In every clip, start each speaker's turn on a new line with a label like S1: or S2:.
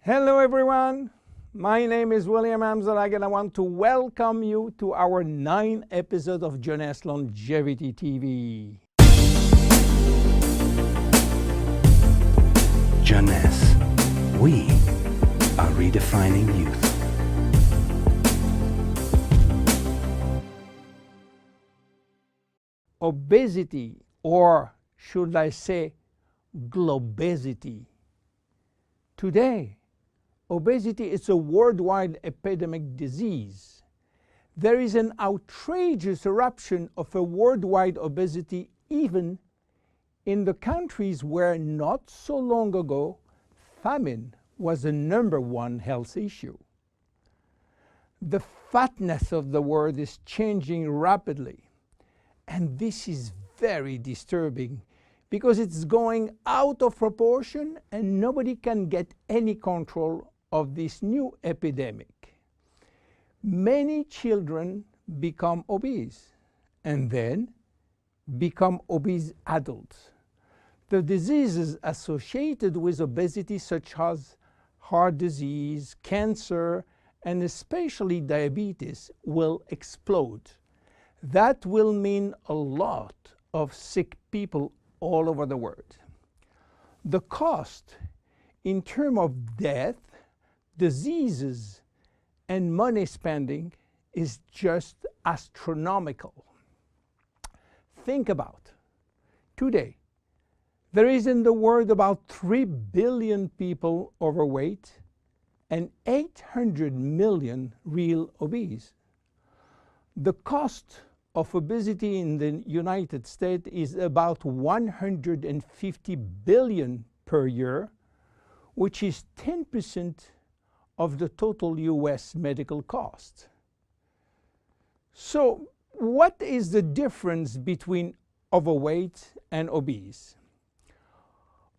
S1: Hello everyone, my name is William Amzalag and I want to welcome you to our 9th episode of Jeunesse Longevity TV.
S2: Jeunesse, we are redefining youth.
S1: Obesity, or should I say globesity. Today, obesity is a worldwide epidemic disease. There is an outrageous eruption of a worldwide obesity even in the countries where not so long ago famine was the #1 health issue. The fatness of the world is changing rapidly, and this is very disturbing because it's going out of proportion and nobody can get any control of this new epidemic. Many children become obese and then become obese adults. The diseases associated with obesity, such as heart disease, cancer, and especially diabetes, will explode. That will mean a lot of sick people all over the world. The cost in terms of death, diseases, and money spending is just astronomical. Think about today. There is in the world about 3 billion people overweight and 800 million real obese. The cost of obesity in the United States is about 150 billion per year, which is 10% of the total US medical cost. So what is the difference between overweight and obese?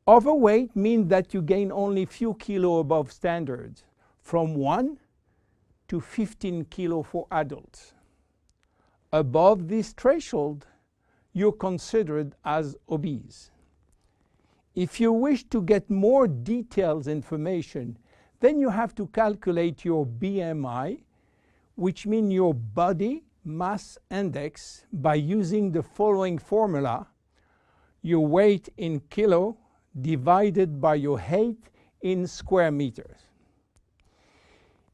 S1: Overweight means that you gain only few kilos above standard, from 1 to 15 kilos for adults. Above this threshold, you're considered as obese. If you wish to get more detailed information, then you have to calculate your BMI, which means your body mass index, by using the following formula: your weight in kilo divided by your height in square meters.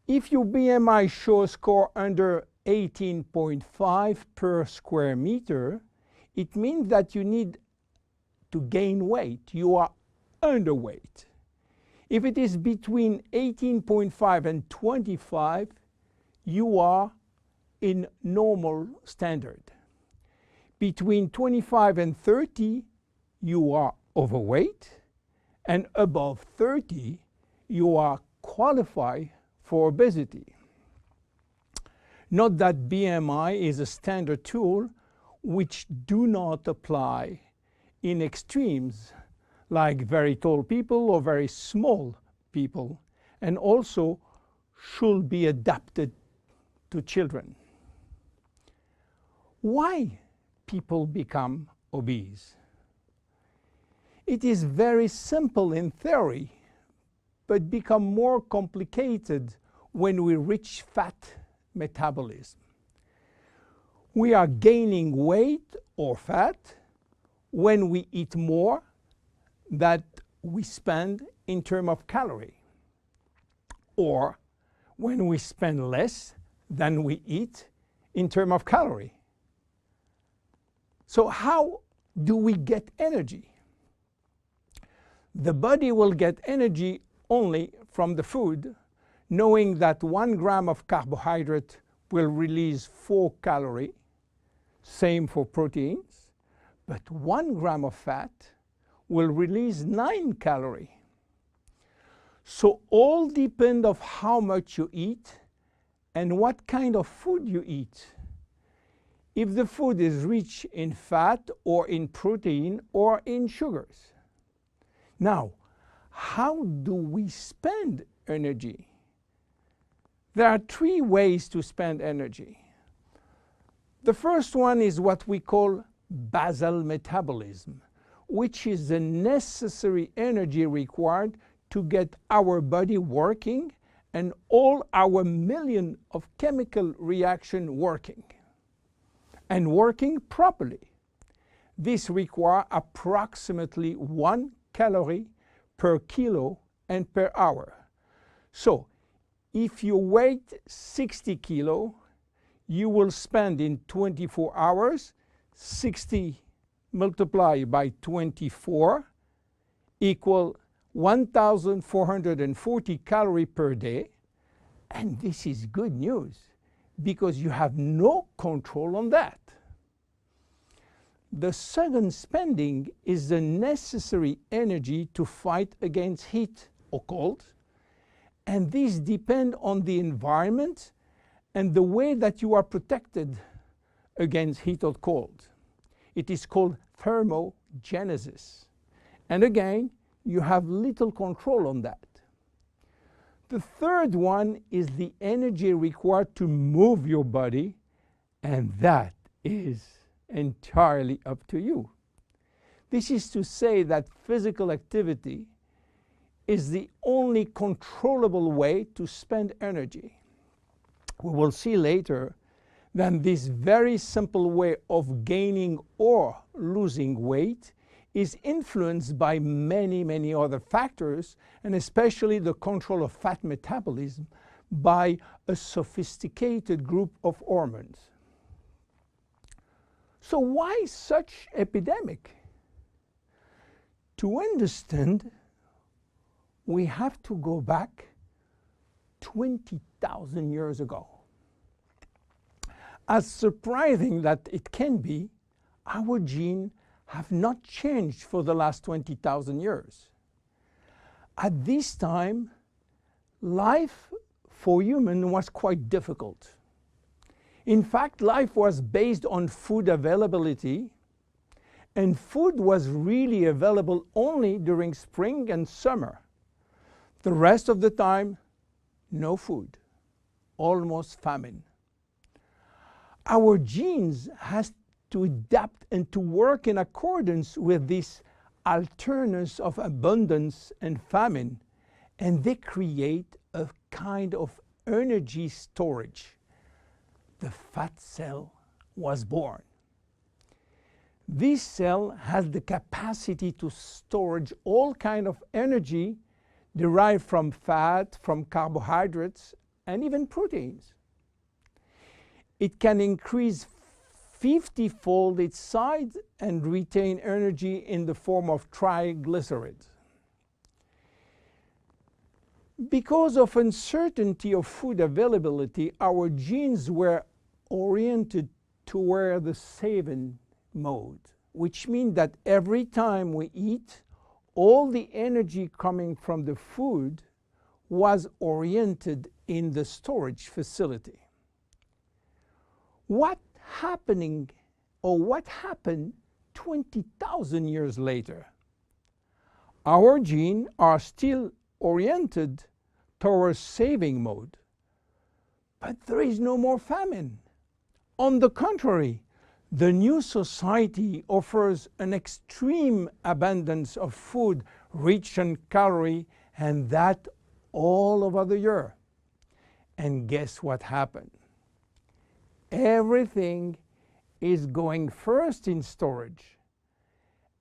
S1: If your BMI shows score under 18.5 per square meter, it means that you need to gain weight. You are underweight. If it is between 18.5 and 25, you are in normal standard. Between 25 and 30, you are overweight, and above 30, you are qualified for obesity. Note that BMI is a standard tool which do not apply in extremes like very tall people or very small people, and also should be adapted to children. Why people become obese? It is very simple in theory, but become more complicated when we reach fat metabolism. We are gaining weight or fat when we eat more than we spend in terms of calorie, or when we spend less than we eat in terms of calorie. So how do we get energy? The body will get energy only from the food, knowing that 1 gram of carbohydrate will release 4 calories, same for proteins, but 1 gram of fat will release 9 calories. So all depend on how much you eat and what kind of food you eat. If the food is rich in fat or in protein or in sugars. Now, how do we spend energy? There are 3 ways to spend energy. The first one is what we call basal metabolism, which is the necessary energy required to get our body working and all our million of chemical reaction working and working properly. This requires approximately 1 calorie per kilo and per hour. So if you weigh 60 kilo, you will spend in 24 hours 60 multiplied by 24 equal 1,440 calories per day. And this is good news because you have no control on that. The second spending is the necessary energy to fight against heat or cold. And these depend on the environment and the way that you are protected against heat or cold. It is called thermogenesis. And again, you have little control on that. The third one is the energy required to move your body, and that is entirely up to you. This is to say that physical activity is the only controllable way to spend energy. We will see later that this very simple way of gaining or losing weight is influenced by many, many other factors, and especially the control of fat metabolism by a sophisticated group of hormones. So why such epidemic? To understand, we have to go back 20,000 years ago. As surprising that it can be, our genes have not changed for the last 20,000 years. At this time, life for humans was quite difficult. In fact, life was based on food availability, and food was really available only during spring and summer. The rest of the time, no food, almost famine. Our genes has to adapt and to work in accordance with this alternance of abundance and famine, and they create a kind of energy storage. The fat cell was born. This cell has the capacity to store all kinds of energy derived from fat, from carbohydrates, and even proteins. It can increase 50-fold its size and retain energy in the form of triglycerides. Because of uncertainty of food availability, our genes were oriented toward the saving mode, which means that every time we eat, all the energy coming from the food was oriented in the storage facility. What happened 20,000 years later? Our genes are still oriented towards saving mode, but there is no more famine. On the contrary, the new society offers an extreme abundance of food rich in calories, and that all over the year. And guess what happened? Everything is going first in storage.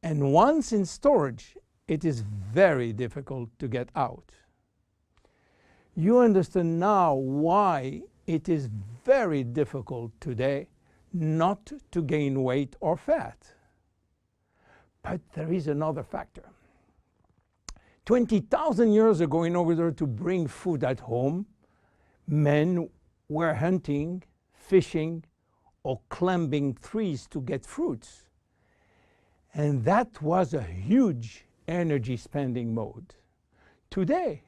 S1: And once in storage, it is very difficult to get out. You understand now why it is very difficult today not to gain weight or fat. But there is another factor. 20,000 years ago, in order to bring food at home, men were hunting, fishing, or climbing trees to get fruits. And that was a huge energy spending mode. Today,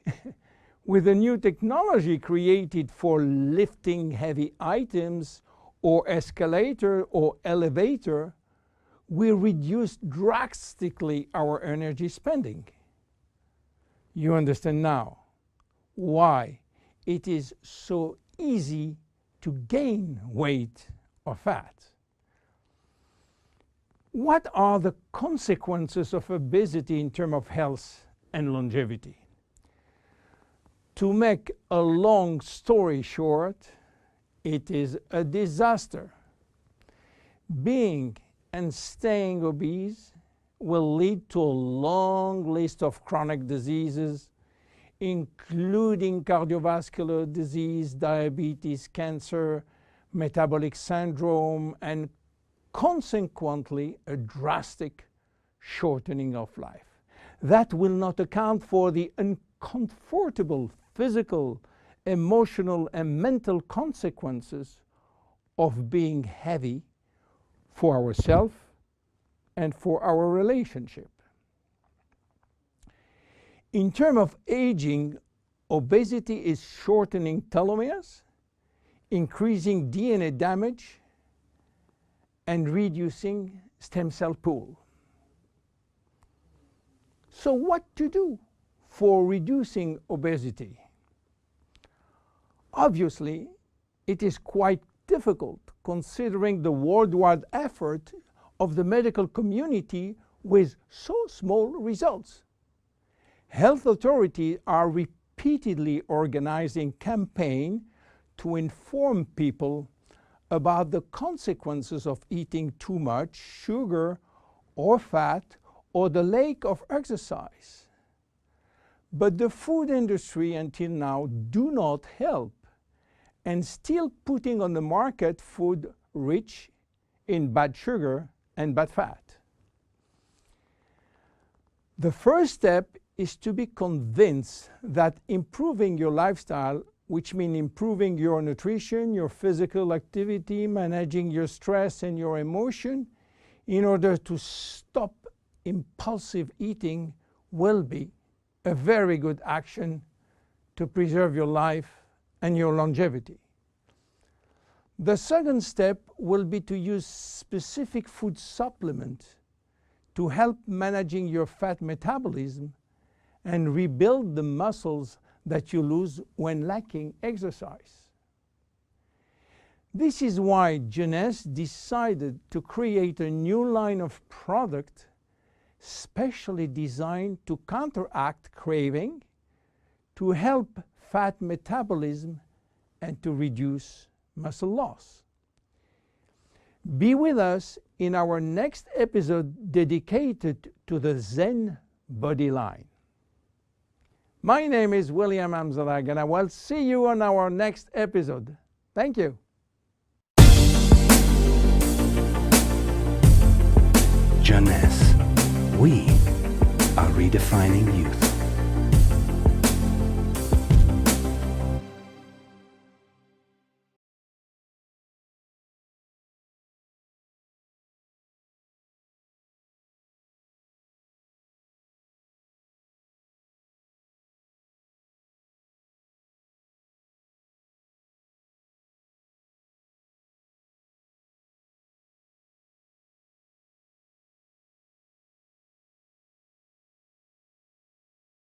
S1: with a new technology created for lifting heavy items or escalator or elevator, we reduce drastically our energy spending. You understand now why it is so easy to gain weight or fat. What are the consequences of obesity in terms of health and longevity? To make a long story short, it is a disaster. Being and staying obese will lead to a long list of chronic diseases, including cardiovascular disease, diabetes, cancer, metabolic syndrome, and consequently a drastic shortening of life. That will not account for the uncomfortable physical, emotional, and mental consequences of being heavy for ourselves and for our relationship. In terms of aging, obesity is shortening telomeres, increasing DNA damage, and reducing stem cell pool. So what to do for reducing obesity? Obviously, it is quite difficult considering the worldwide effort of the medical community with so small results. Health authorities are repeatedly organizing campaigns to inform people about the consequences of eating too much sugar or fat or the lack of exercise. But the food industry until now do not help and still putting on the market food rich in bad sugar and bad fat. The first step is to be convinced that improving your lifestyle, which means improving your nutrition, your physical activity, managing your stress and your emotion, in order to stop impulsive eating, will be a very good action to preserve your life and your longevity. The second step will be to use specific food supplements to help managing your fat metabolism and rebuild the muscles that you lose when lacking exercise. This is why Jeunesse decided to create a new line of product specially designed to counteract craving, to help fat metabolism, and to reduce muscle loss. Be with us in our next episode dedicated to the Zen Body line. My name is William Amzalag, and I will see you on our next episode. Thank you.
S2: Jeunesse. We are redefining youth.